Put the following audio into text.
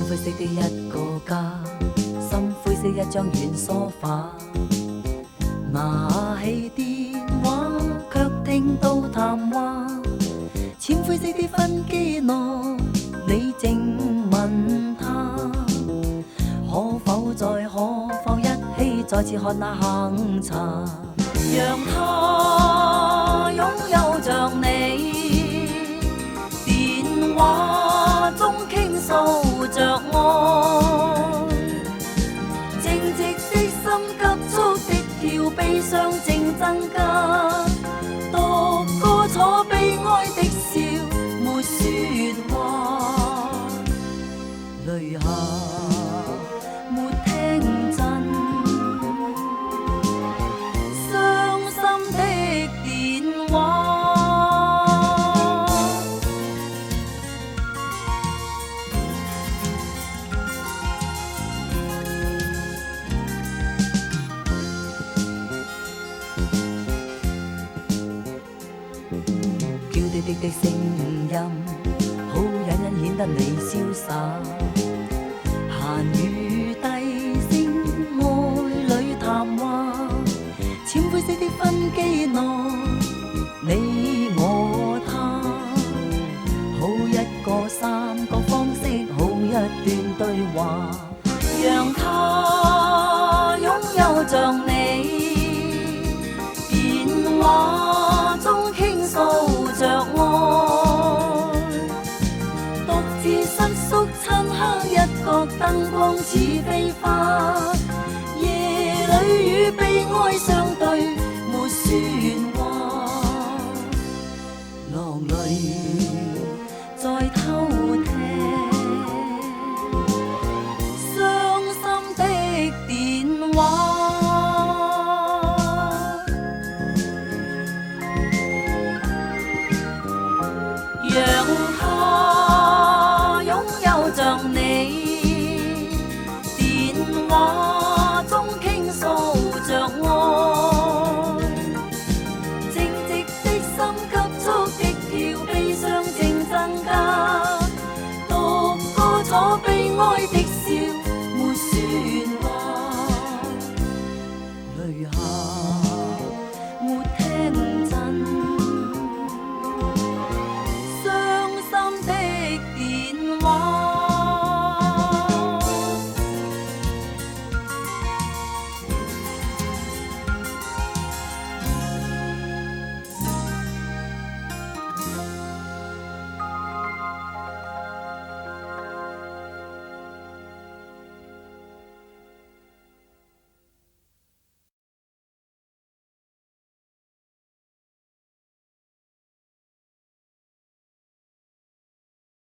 灰色的一個家，深灰色一張軟梳化，拿起電話卻聽到談話，淺灰色的分機內，你正問他，可否一起再次看那下午茶，讓他擁有像你，電話中傾訴着愛，靜寂的心急速的跳，悲傷正增加，獨個坐悲哀的笑，沒說話，淚下沒聽真，傷心的電話。的聲音，好隱隱顯得你瀟灑，閒語低聲愛侶談話，淺灰色的分機內，你我他，好一個三個方式，好一段對話，讓他擁有像你，電話中傾訴着愛，獨自瑟縮漆黑一角，燈光似飛花，夜裏與悲哀相對，沒說話，落淚再偷聽，傷心的電話。